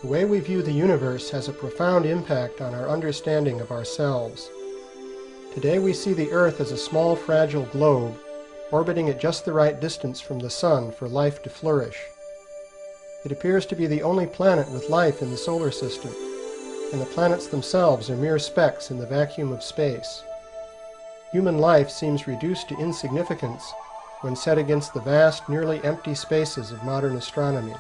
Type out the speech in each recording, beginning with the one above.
The way we view the universe has a profound impact on our understanding of ourselves. Today we see the Earth as a small, fragile globe, orbiting at just the right distance from the Sun for life to flourish. It appears to be the only planet with life in the solar system, and the planets themselves are mere specks in the vacuum of space. Human life seems reduced to insignificance when set against the vast, nearly empty spaces of modern astronomy.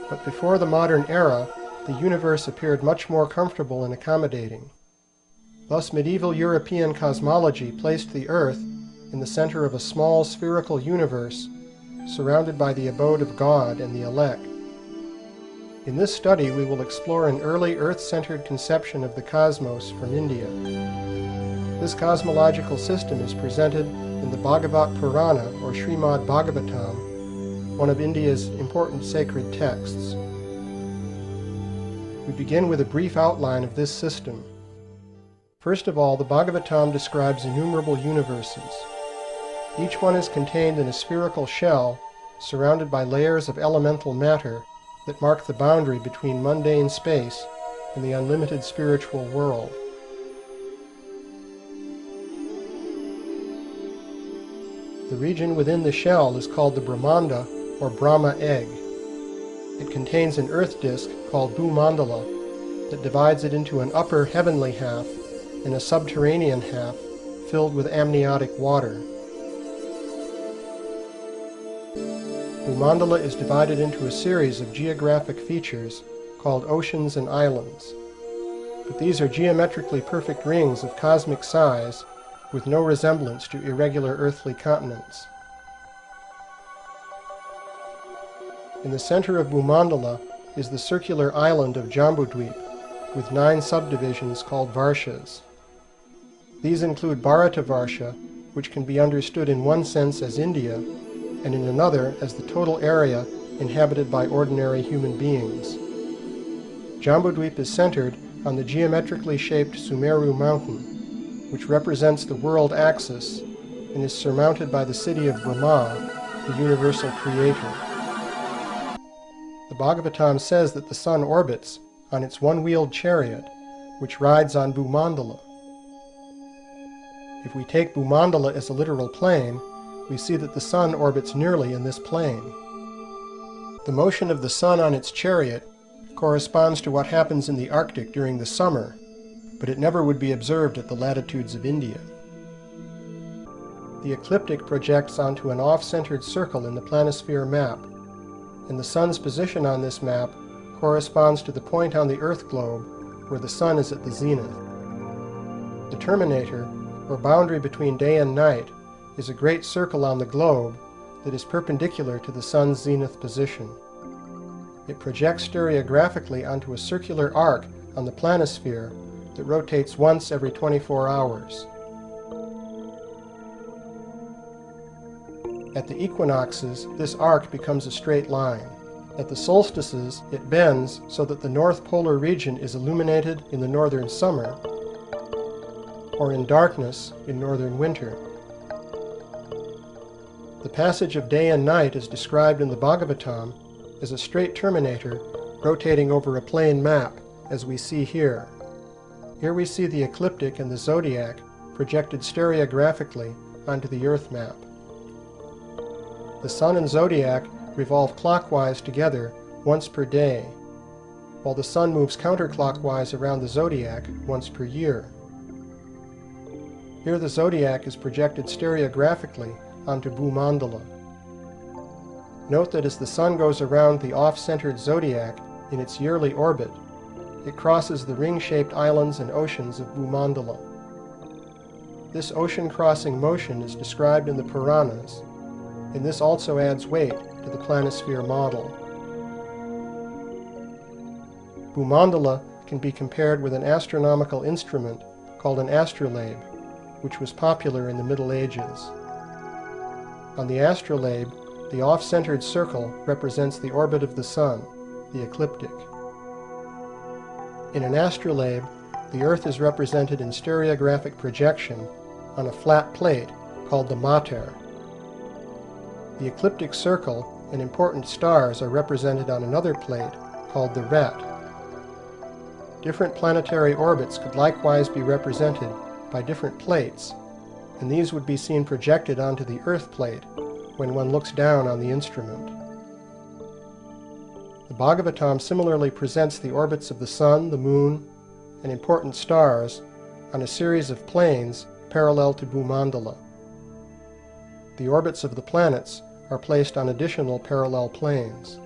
But before the modern era, the universe appeared much more comfortable and accommodating. Thus, medieval European cosmology placed the Earth in the center of a small spherical universe surrounded by the abode of God and the elect. In this study, we will explore an early Earth-centered conception of the cosmos from India. This cosmological system is presented in the Bhagavat Purana, or Srimad Bhagavatam, one of India's important sacred texts. We begin with a brief outline of this system. First of all, the Bhagavatam describes innumerable universes. Each one is contained in a spherical shell surrounded by layers of elemental matter that mark the boundary between mundane space and the unlimited spiritual world. The region within the shell is called the Brahmanda, or Brahma egg. It contains an earth disk called Bhumandala that divides it into an upper heavenly half and a subterranean half filled with amniotic water. Bhumandala is divided into a series of geographic features called oceans and islands, but these are geometrically perfect rings of cosmic size with no resemblance to irregular earthly continents. In the center of Bhumandala is the circular island of Jambudvip, with 9 subdivisions called Varshas. These include Bharatavarsha, which can be understood in one sense as India, and in another as the total area inhabited by ordinary human beings. Jambudvip is centered on the geometrically shaped Sumeru mountain, which represents the world axis and is surmounted by the city of Brahma, the universal creator. The Bhagavatam says that the sun orbits on its one-wheeled chariot, which rides on Bhumandala. If we take Bhumandala as a literal plane, we see that the sun orbits nearly in this plane. The motion of the sun on its chariot corresponds to what happens in the Arctic during the summer, but it never would be observed at the latitudes of India. The ecliptic projects onto an off-centered circle in the planisphere map, and the sun's position on this map corresponds to the point on the Earth globe where the sun is at the zenith. The terminator, or boundary between day and night, is a great circle on the globe that is perpendicular to the sun's zenith position. It projects stereographically onto a circular arc on the planisphere that rotates once every 24 hours. At the equinoxes, this arc becomes a straight line. At the solstices, it bends so that the north polar region is illuminated in the northern summer, or in darkness in northern winter. The passage of day and night is described in the Bhagavatam as a straight terminator rotating over a plane map, as we see here. Here we see the ecliptic and the zodiac projected stereographically onto the Earth map. The sun and zodiac revolve clockwise together once per day, while the sun moves counterclockwise around the zodiac once per year. Here the zodiac is projected stereographically onto Bhumandala. Note that as the sun goes around the off-centered zodiac in its yearly orbit, it crosses the ring-shaped islands and oceans of Bhumandala. This ocean-crossing motion is described in the Puranas, and this also adds weight to the planisphere model. Bhumandala can be compared with an astronomical instrument called an astrolabe, which was popular in the Middle Ages. On the astrolabe, the off-centered circle represents the orbit of the sun, the ecliptic. In an astrolabe, the Earth is represented in stereographic projection on a flat plate called the mater. The ecliptic circle and important stars are represented on another plate called the ret. Different planetary orbits could likewise be represented by different plates, and these would be seen projected onto the Earth plate when one looks down on the instrument. The Bhagavatam similarly presents the orbits of the Sun, the Moon, and important stars on a series of planes parallel to Bhumandala. The orbits of the planets are placed on additional parallel planes.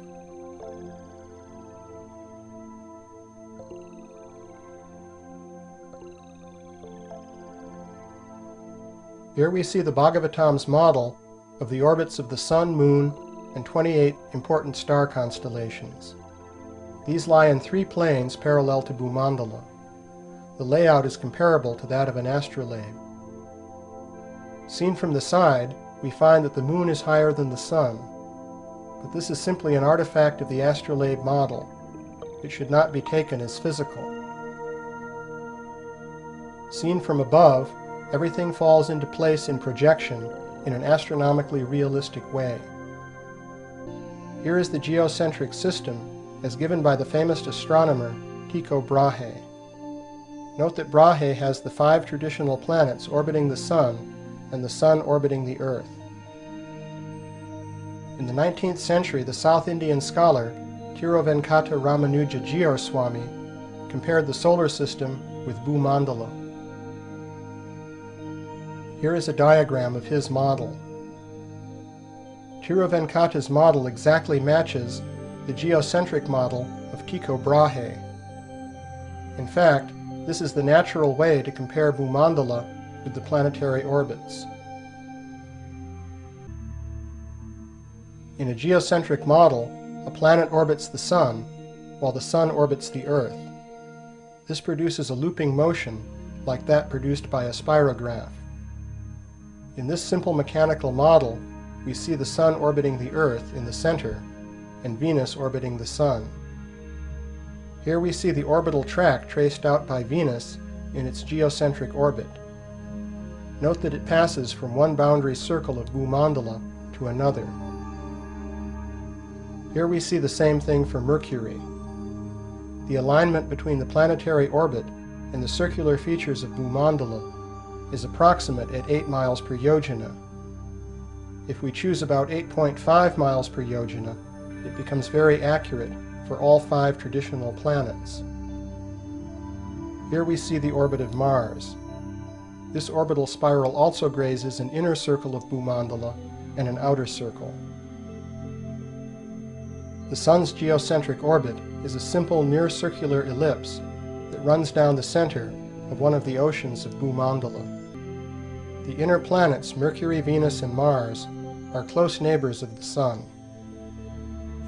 Here we see the Bhagavatam's model of the orbits of the Sun, Moon, and 28 important star constellations. These lie in 3 planes parallel to Bhumandala. The layout is comparable to that of an astrolabe. Seen from the side, we find that the Moon is higher than the Sun, but this is simply an artifact of the astrolabe model. It should not be taken as physical. Seen from above, everything falls into place in projection in an astronomically realistic way. Here is the geocentric system as given by the famous astronomer Tycho Brahe. Note that Brahe has the 5 traditional planets orbiting the Sun and the Sun orbiting the Earth. In the 19th century, the South Indian scholar Tiruvenkata Ramanuja Geoswami compared the solar system with Bhumandala. Here is a diagram of his model. Tiruvenkata's model exactly matches the geocentric model of Tycho Brahe. In fact, this is the natural way to compare Bhumandala with the planetary orbits. In a geocentric model, a planet orbits the Sun, while the Sun orbits the Earth. This produces a looping motion like that produced by a spirograph. In this simple mechanical model, we see the Sun orbiting the Earth in the center, and Venus orbiting the Sun. Here we see the orbital track traced out by Venus in its geocentric orbit. Note that it passes from one boundary circle of Bhumandala to another. Here we see the same thing for Mercury. The alignment between the planetary orbit and the circular features of Bhumandala is approximate at 8 miles per yojana. If we choose about 8.5 miles per yojana, it becomes very accurate for all 5 traditional planets. Here we see the orbit of Mars. This orbital spiral also grazes an inner circle of Bhumandala and an outer circle. The Sun's geocentric orbit is a simple near-circular ellipse that runs down the center of one of the oceans of Bhumandala. The inner planets, Mercury, Venus, and Mars, are close neighbors of the Sun.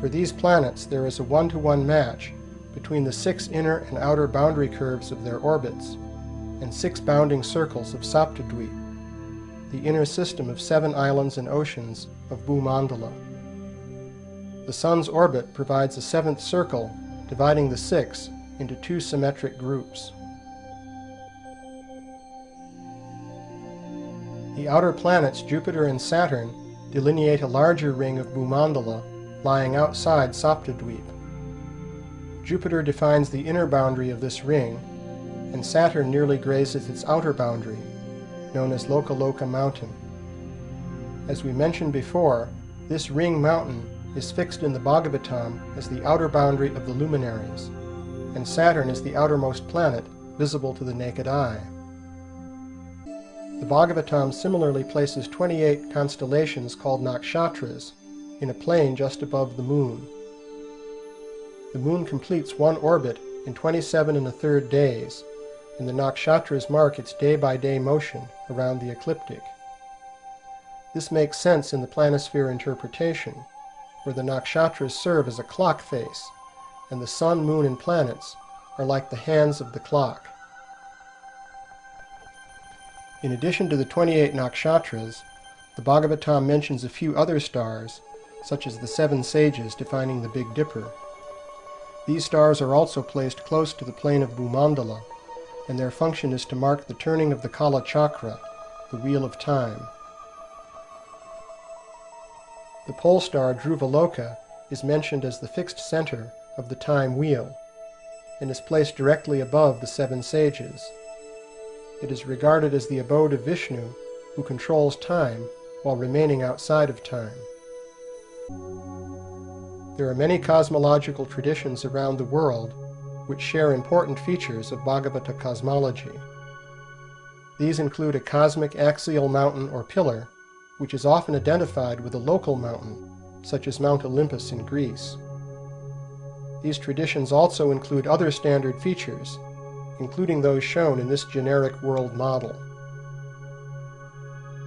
For these planets, there is a 1-to-1 match between the 6 inner and outer boundary curves of their orbits and 6 bounding circles of Saptadweep, the inner system of 7 islands and oceans of Bhumandala. The Sun's orbit provides a 7th circle, dividing the 6 into 2 symmetric groups. The outer planets Jupiter and Saturn delineate a larger ring of Bhumandala lying outside Saptadweep. Jupiter defines the inner boundary of this ring, and Saturn nearly grazes its outer boundary, known as Lokaloka Mountain. As we mentioned before, this ring mountain is fixed in the Bhagavatam as the outer boundary of the luminaries, and Saturn is the outermost planet visible to the naked eye. The Bhagavatam similarly places 28 constellations called nakshatras in a plane just above the Moon. The Moon completes one orbit in 27 1/3 days, and the nakshatras mark its day-by-day motion around the ecliptic. This makes sense in the planisphere interpretation, where the nakshatras serve as a clock face, and the Sun, Moon, and planets are like the hands of the clock. In addition to the 28 nakshatras, the Bhagavatam mentions a few other stars, such as the 7 sages defining the Big Dipper. These stars are also placed close to the plane of Bhumandala, and their function is to mark the turning of the Kala Chakra, the Wheel of Time. The pole star Dhruvaloka is mentioned as the fixed center of the time wheel and is placed directly above the seven sages. It is regarded as the abode of Vishnu, who controls time while remaining outside of time. There are many cosmological traditions around the world which share important features of Bhagavata cosmology. These include a cosmic axial mountain or pillar, which is often identified with a local mountain, such as Mount Olympus in Greece. These traditions also include other standard features, including those shown in this generic world model.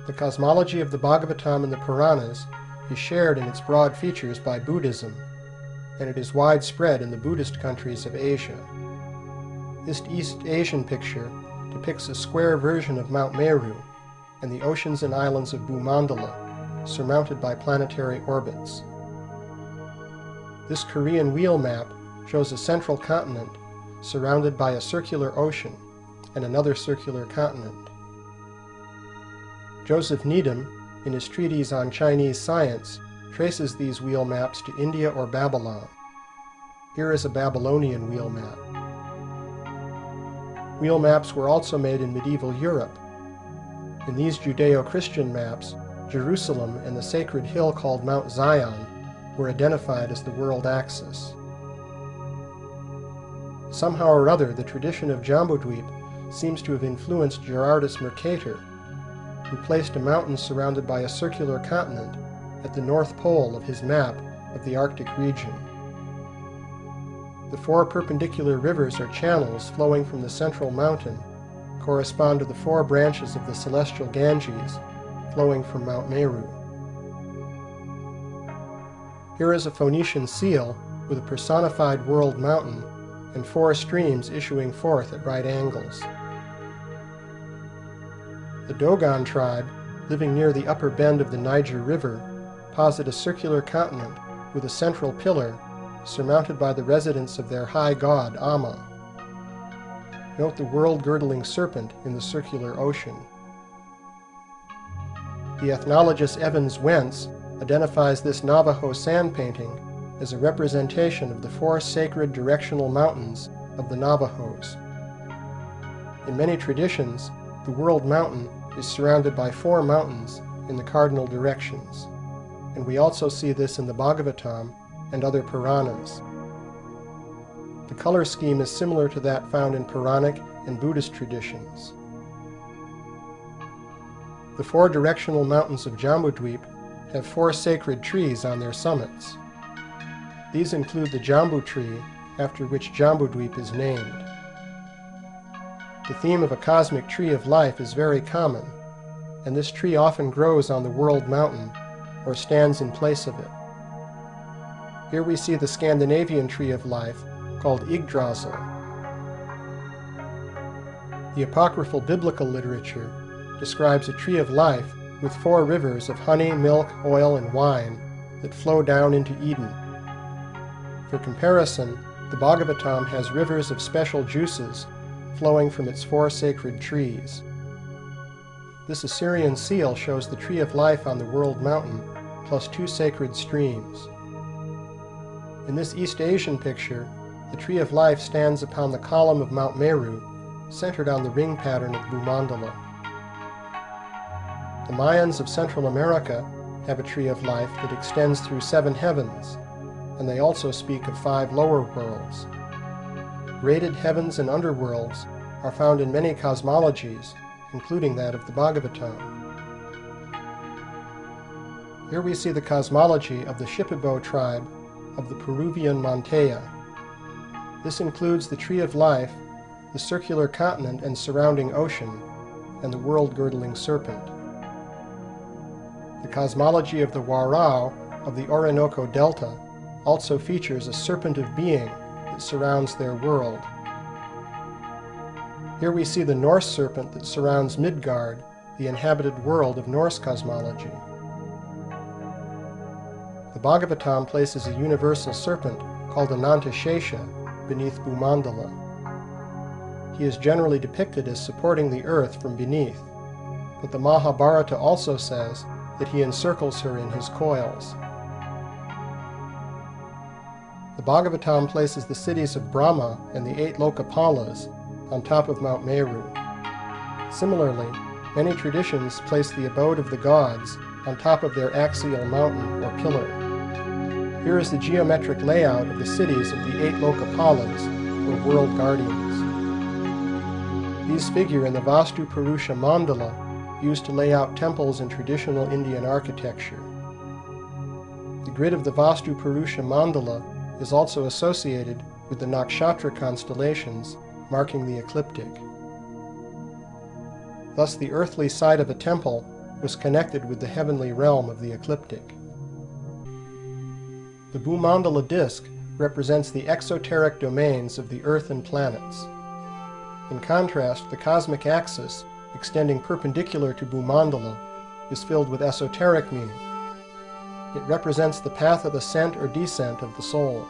The cosmology of the Bhagavatam and the Puranas is shared in its broad features by Buddhism, and it is widespread in the Buddhist countries of Asia. This East Asian picture depicts a square version of Mount Meru and the oceans and islands of Bhumandala, surmounted by planetary orbits. This Korean wheel map shows a central continent surrounded by a circular ocean and another circular continent. Joseph Needham, in his treatise on Chinese science, traces these wheel maps to India or Babylon. Here is a Babylonian wheel map. Wheel maps were also made in medieval Europe. In these Judeo-Christian maps, Jerusalem and the sacred hill called Mount Zion were identified as the world axis. Somehow or other, the tradition of Jambudvip seems to have influenced Gerardus Mercator, who placed a mountain surrounded by a circular continent at the north pole of his map of the Arctic region. The four perpendicular rivers or channels flowing from the central mountain correspond to the four branches of the celestial Ganges flowing from Mount Meru. Here is a Phoenician seal with a personified world mountain and four streams issuing forth at right angles. The Dogon tribe, living near the upper bend of the Niger River, posit a circular continent with a central pillar surmounted by the residence of their high god, Amma. Note the world-girdling serpent in the circular ocean. The ethnologist Evans Wentz identifies this Navajo sand painting as a representation of the four sacred directional mountains of the Navajos. In many traditions, the world mountain is surrounded by four mountains in the cardinal directions, and we also see this in the Bhagavatam and other Puranas. The color scheme is similar to that found in Puranic and Buddhist traditions. The four directional mountains of Jambudvip have four sacred trees on their summits. These include the Jambu tree, after which Jambudvip is named. The theme of a cosmic tree of life is very common, and this tree often grows on the world mountain or stands in place of it. Here we see the Scandinavian tree of life called Yggdrasil. The apocryphal biblical literature describes a tree of life with four rivers of honey, milk, oil, and wine that flow down into Eden. For comparison, the Bhagavatam has rivers of special juices flowing from its four sacred trees. This Assyrian seal shows the tree of life on the world mountain, plus two sacred streams. In this East Asian picture, the tree of life stands upon the column of Mount Meru, centered on the ring pattern of Bhumandala. The Mayans of Central America have a tree of life that extends through 7 heavens, and they also speak of 5 lower worlds. Graded heavens and underworlds are found in many cosmologies, including that of the Bhagavatam. Here we see the cosmology of the Shipibo tribe of the Peruvian Montea. This includes the tree of life, the circular continent and surrounding ocean, and the world-girdling serpent. The cosmology of the Warao of the Orinoco Delta also features a serpent of being that surrounds their world. Here we see the Norse serpent that surrounds Midgard, the inhabited world of Norse cosmology. The Bhagavatam places a universal serpent called Anantashesha beneath Bhumandala. He is generally depicted as supporting the earth from beneath, but the Mahabharata also says that he encircles her in his coils. The Bhagavatam places the cities of Brahma and the 8 Lokapalas on top of Mount Meru. Similarly, many traditions place the abode of the gods on top of their axial mountain or pillar. Here is the geometric layout of the cities of the 8 Lokapalas, or world guardians. These figure in the Vastu Purusha mandala used to lay out temples in traditional Indian architecture. The grid of the Vastu Purusha mandala is also associated with the nakshatra constellations marking the ecliptic. Thus the earthly side of a temple was connected with the heavenly realm of the ecliptic. The Bhumandala disk represents the exoteric domains of the Earth and planets. In contrast, the cosmic axis, extending perpendicular to Bhumandala, is filled with esoteric meaning. It represents the path of ascent or descent of the soul.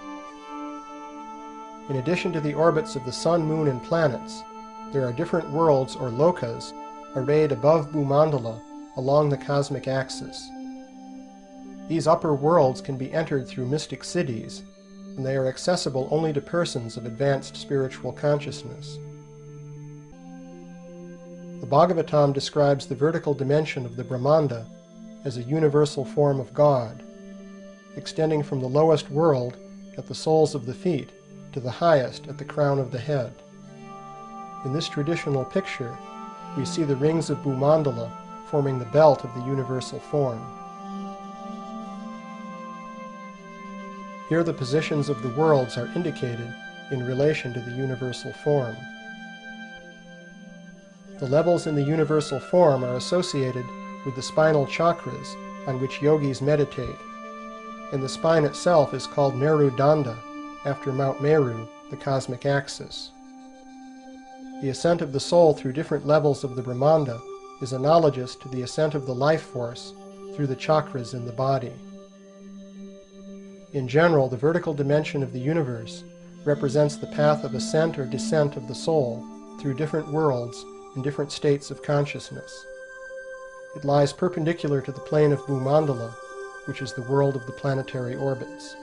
In addition to the orbits of the sun, moon, and planets, there are different worlds or lokas arrayed above Bhumandala along the cosmic axis. These upper worlds can be entered through mystic cities, and they are accessible only to persons of advanced spiritual consciousness. The Bhagavatam describes the vertical dimension of the Brahmanda as a universal form of God, extending from the lowest world at the soles of the feet to the highest at the crown of the head. In this traditional picture, we see the rings of Bhumandala forming the belt of the universal form. Here the positions of the worlds are indicated in relation to the universal form. The levels in the universal form are associated with the spinal chakras on which yogis meditate, and the spine itself is called Meru Danda, after Mount Meru, the cosmic axis. The ascent of the soul through different levels of the Brahmanda is analogous to the ascent of the life force through the chakras in the body. In general, the vertical dimension of the universe represents the path of ascent or descent of the soul through different worlds and different states of consciousness. It lies perpendicular to the plane of Bhumandala, which is the world of the planetary orbits.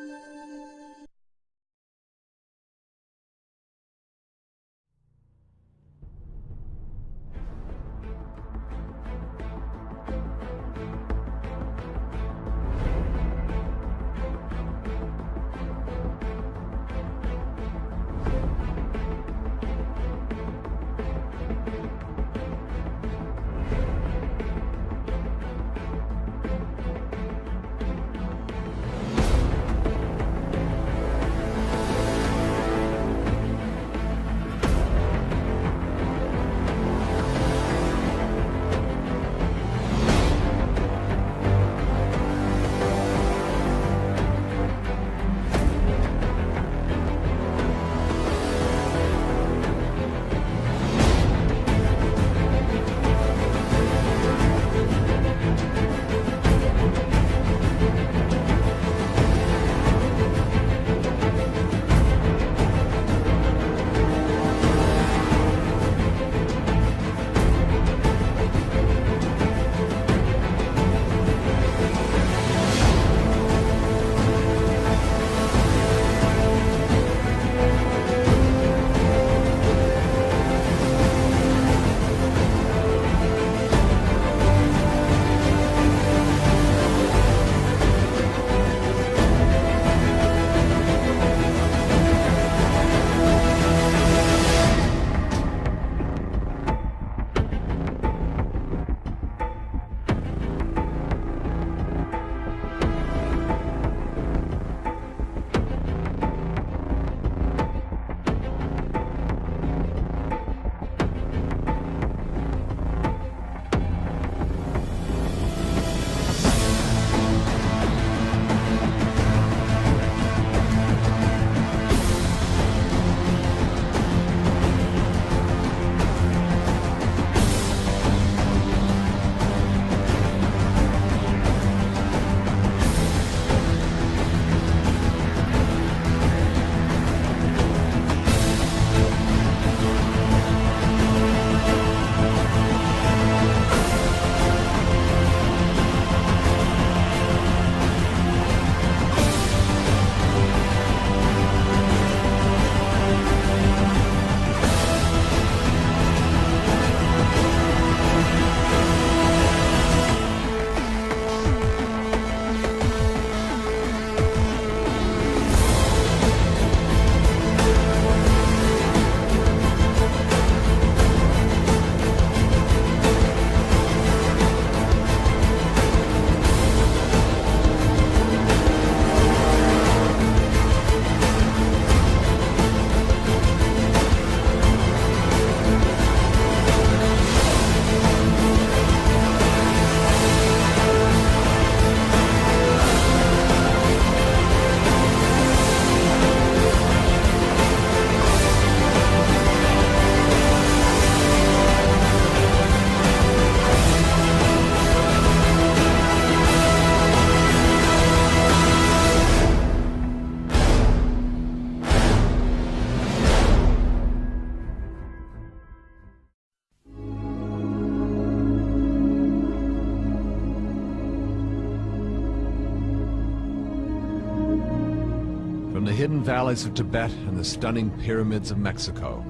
From the hidden valleys of Tibet and the stunning pyramids of Mexico,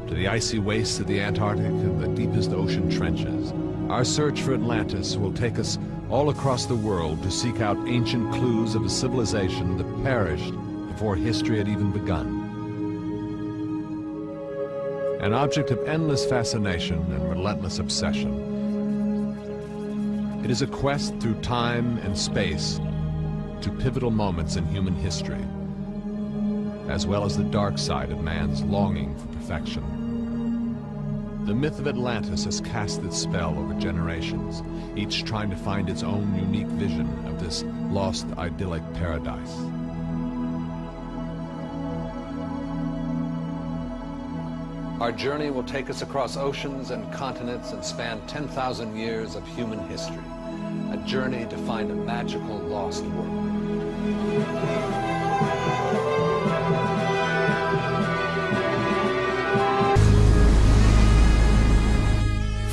to the icy wastes of the Antarctic and the deepest ocean trenches, our search for Atlantis will take us all across the world to seek out ancient clues of a civilization that perished before history had even begun. An object of endless fascination and relentless obsession. It is a quest through time and space to pivotal moments in human history, as well as the dark side of man's longing for perfection. The myth of Atlantis has cast its spell over generations, each trying to find its own unique vision of this lost idyllic paradise. Our journey will take us across oceans and continents and span 10,000 years of human history. A journey to find a magical lost world.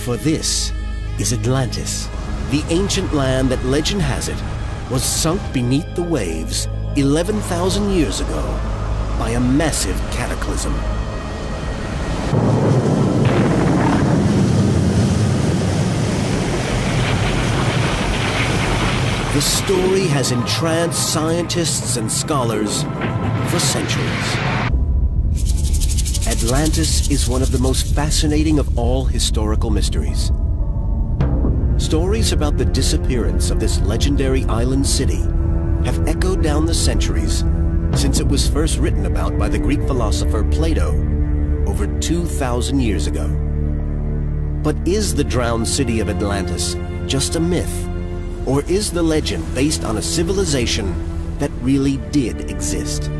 For this is Atlantis, the ancient land that legend has it was sunk beneath the waves 11,000 years ago by a massive cataclysm. The story has entranced scientists and scholars for centuries. Atlantis is one of the most fascinating of all historical mysteries. Stories about the disappearance of this legendary island city have echoed down the centuries since it was first written about by the Greek philosopher Plato over 2,000 years ago. But is the drowned city of Atlantis just a myth? Or is the legend based on a civilization that really did exist?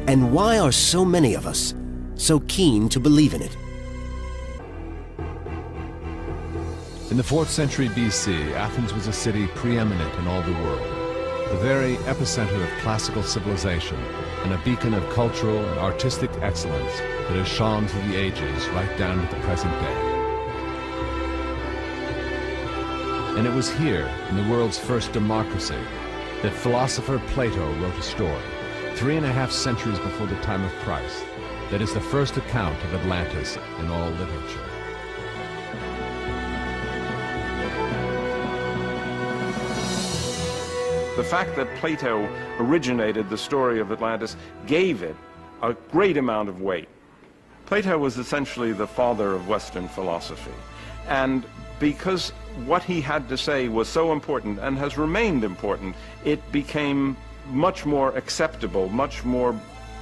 And why are so many of us so keen to believe in it? In the 4th century BC, Athens was a city preeminent in all the world, the very epicenter of classical civilization, and a beacon of cultural and artistic excellence that has shone through the ages right down to the present day. And it was here, in the world's first democracy, that philosopher Plato wrote a story, 3.5 centuries before the time of Christ, that is the first account of Atlantis in all literature. The fact that Plato originated the story of Atlantis gave it a great amount of weight. Plato was essentially the father of Western philosophy, and because what he had to say was so important and has remained important, it became much more acceptable, much more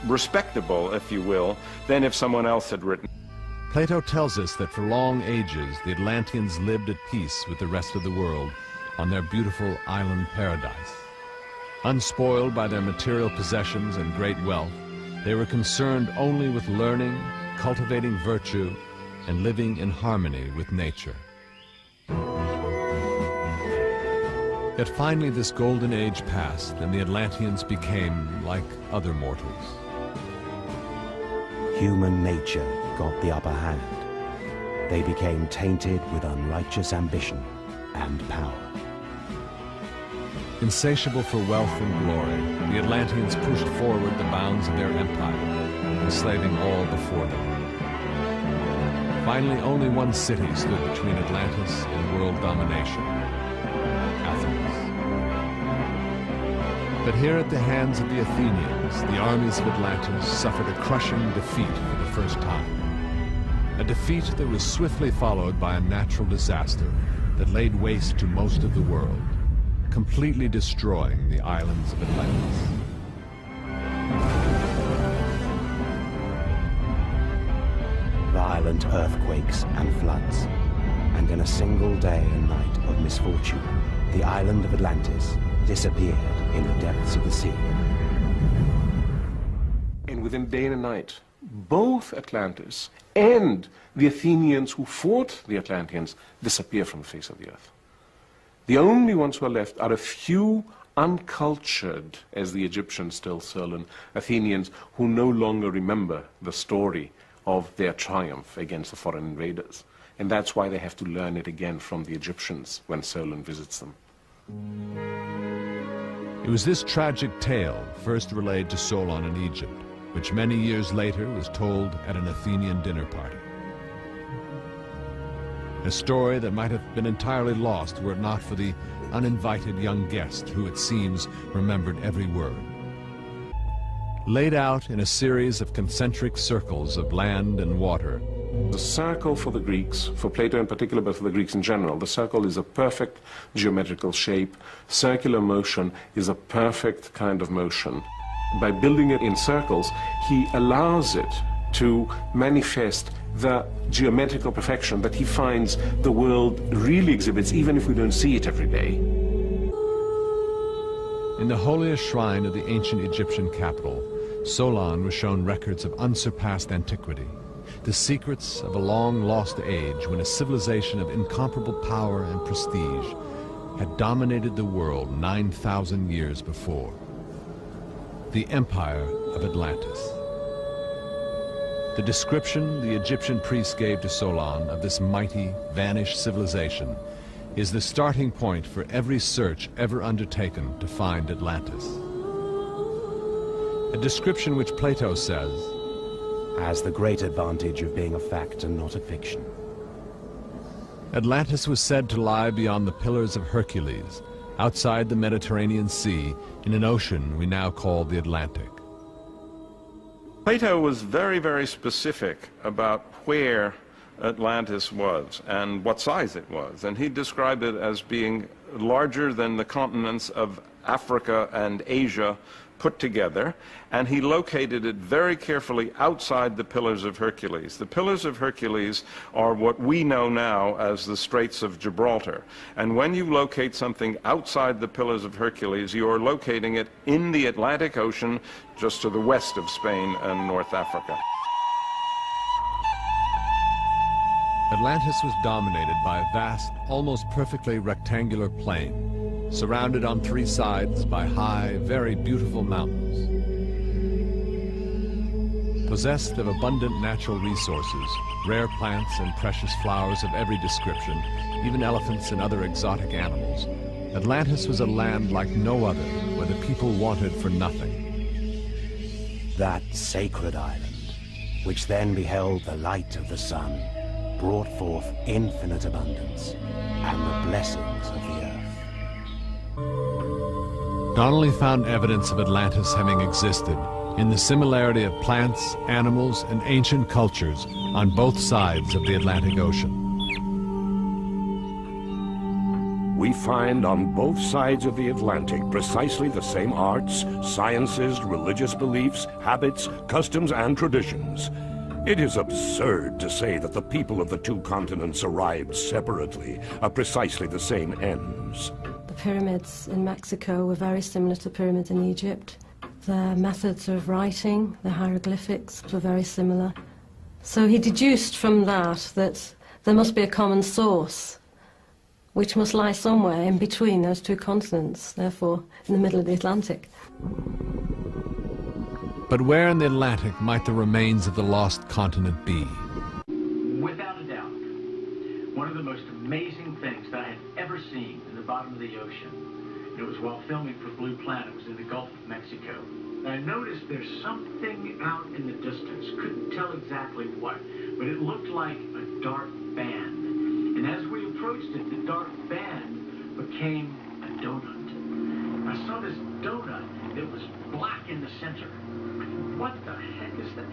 respectable, if you will, than if someone else had written. Plato tells us that for long ages the Atlanteans lived at peace with the rest of the world on their beautiful island paradise. Unspoiled by their material possessions and great wealth, they were concerned only with learning, cultivating virtue, and living in harmony with nature. Yet finally this golden age passed, and the Atlanteans became like other mortals. Human nature got the upper hand. They became tainted with unrighteous ambition and power. Insatiable for wealth and glory, the Atlanteans pushed forward the bounds of their empire, enslaving all before them. Finally, only one city stood between Atlantis and world domination: Athens. But here at the hands of the Athenians, the armies of Atlantis suffered a crushing defeat for the first time. A defeat that was swiftly followed by a natural disaster that laid waste to most of the world, completely destroying the islands of Atlantis. Violent earthquakes and floods, and in a single day and night of misfortune, the island of Atlantis disappeared in the depths of the sea. And within day and night, both Atlantis and the Athenians who fought the Atlanteans disappear from the face of the earth. The only ones who are left are a few uncultured, as the Egyptians tell Solon, Athenians who no longer remember the story of their triumph against the foreign invaders. And that's why they have to learn it again from the Egyptians when Solon visits them. It was this tragic tale first relayed to Solon in Egypt, which many years later was told at an Athenian dinner party. A story that might have been entirely lost were it not for the uninvited young guest who, it seems, remembered every word. Laid out in a series of concentric circles of land and water. The circle for the Greeks, for Plato in particular, but for the Greeks in general, the circle is a perfect geometrical shape. Circular motion is a perfect kind of motion. By building it in circles, he allows it to manifest the geometrical perfection that he finds the world really exhibits, even if we don't see it every day. In the holiest shrine of the ancient Egyptian capital, Solon was shown records of unsurpassed antiquity, the secrets of a long-lost age when a civilization of incomparable power and prestige had dominated the world 9,000 years before. The Empire of Atlantis. The description the Egyptian priests gave to Solon of this mighty, vanished civilization is the starting point for every search ever undertaken to find Atlantis. A description which Plato says has the great advantage of being a fact and not a fiction. Atlantis was said to lie beyond the Pillars of Hercules, outside the Mediterranean Sea, in an ocean we now call the Atlantic. Plato was very, very specific about where Atlantis was and what size it was, and he described it as being larger than the continents of Africa and Asia put together, and he located it very carefully outside the Pillars of Hercules. The Pillars of Hercules are what we know now as the Straits of Gibraltar, and when you locate something outside the Pillars of Hercules, you are locating it in the Atlantic Ocean, just to the west of Spain and North Africa. Atlantis was dominated by a vast, almost perfectly rectangular plain, surrounded on three sides by high, very beautiful mountains. Possessed of abundant natural resources, rare plants and precious flowers of every description, even elephants and other exotic animals, Atlantis was a land like no other, where the people wanted for nothing. That sacred island, which then beheld the light of the sun, brought forth infinite abundance and the blessings of the earth. Donnelly found evidence of Atlantis having existed in the similarity of plants, animals, and ancient cultures on both sides of the Atlantic Ocean. We find on both sides of the Atlantic precisely the same arts, sciences, religious beliefs, habits, customs, and traditions. It is absurd to say that the people of the two continents arrived separately at precisely the same ends. The pyramids in Mexico were very similar to pyramids in Egypt. Their methods of writing, the hieroglyphics, were very similar. So he deduced from that that there must be a common source, which must lie somewhere in between those two continents, therefore in the middle of the Atlantic. But where in the Atlantic might the remains of the lost continent be? Without a doubt, one of the most amazing things that I had ever seen in the bottom of the ocean, and it was while filming for Blue Planet, was in the Gulf of Mexico. And I noticed there's something out in the distance, couldn't tell exactly what, but it looked like a dark band. And as we approached it, the dark band became a donut. I saw this donut that was black in the center. What the heck is that?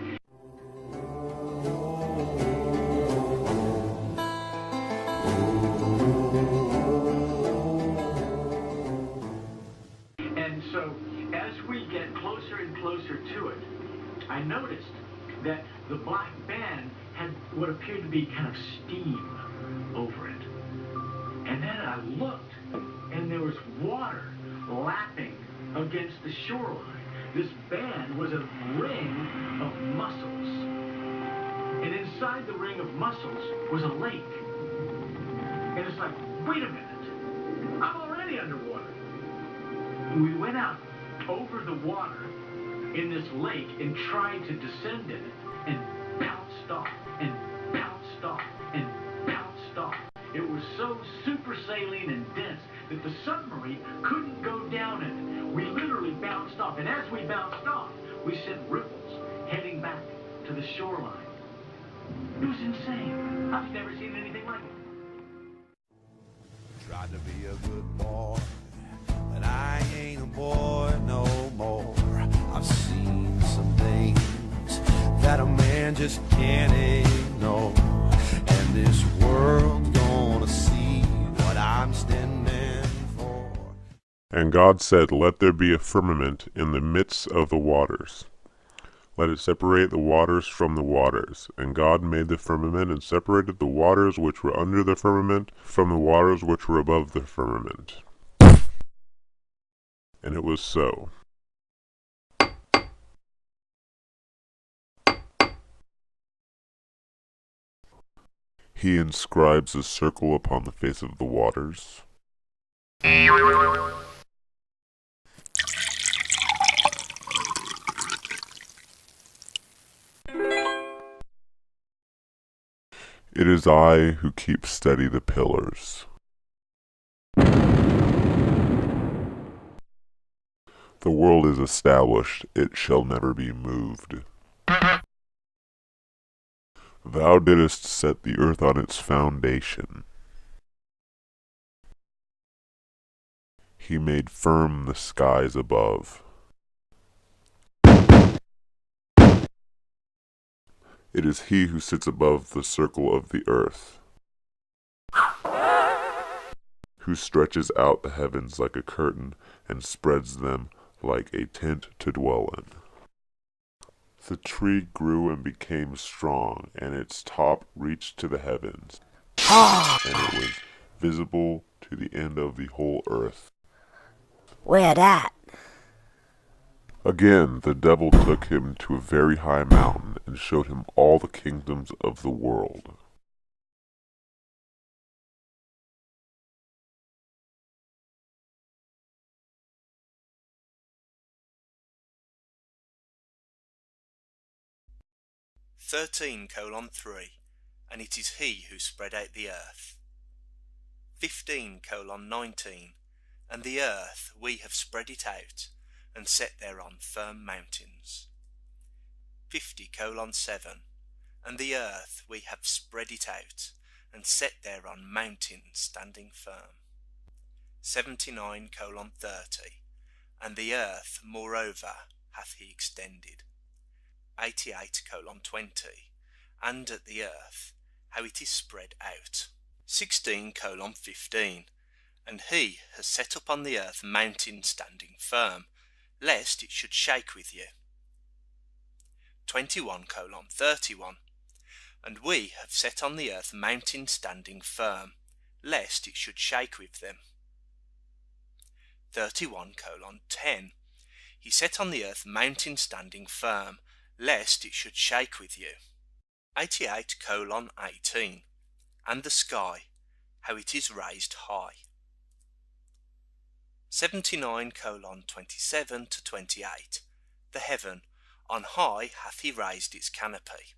And so, as we get closer and closer to it, I noticed that the black band had what appeared to be kind of steam over it. And then I looked, and there was water lapping against the shoreline. This band was a ring of mussels. And inside the ring of mussels was a lake. And it's like, wait a minute, I'm already underwater. We went out over the water in this lake and tried to descend in it, and bounced off, and bounced off, and bounced off. It was so super saline and dense that the submarine couldn't go down in it. We bounced off. And as we bounced off, we sent ripples heading back to the shoreline. It was insane. I've never seen anything like it. Tried to be a good boy, but I ain't a boy no more. I've seen some things that a man just can't ignore, and this world's gonna see what I'm standing for. And God said, "Let there be a firmament in the midst of the waters. Let it separate the waters from the waters. And God made the firmament, and separated the waters which were under the firmament from the waters which were above the firmament." And it was so. He inscribes a circle upon the face of the waters. It is I who keep steady the pillars. The world is established, it shall never be moved. Thou didst set the earth on its foundation. He made firm the skies above. It is he who sits above the circle of the earth, who stretches out the heavens like a curtain and spreads them like a tent to dwell in. The tree grew and became strong, and its top reached to the heavens, and it was visible to the end of the whole earth. Where that? Again, the devil took him to a very high mountain and showed him all the kingdoms of the world. (13:3), and it is he who spread out the earth. 15:19, and the earth we have spread it out, and set thereon firm mountains. 50:7, and the earth we have spread it out, and set thereon mountains standing firm. 79:30, and the earth moreover hath he extended. 88:20, and at the earth how it is spread out. 16:15, and he has set up on the earth mountains standing firm, lest it should shake with you. 21:31, and we have set on the earth mountains standing firm, lest it should shake with them. 31:10, he set on the earth mountains standing firm, lest it should shake with you. 88:18, and the sky, how it is raised high. 79:27-28, the heaven, on high hath he raised its canopy.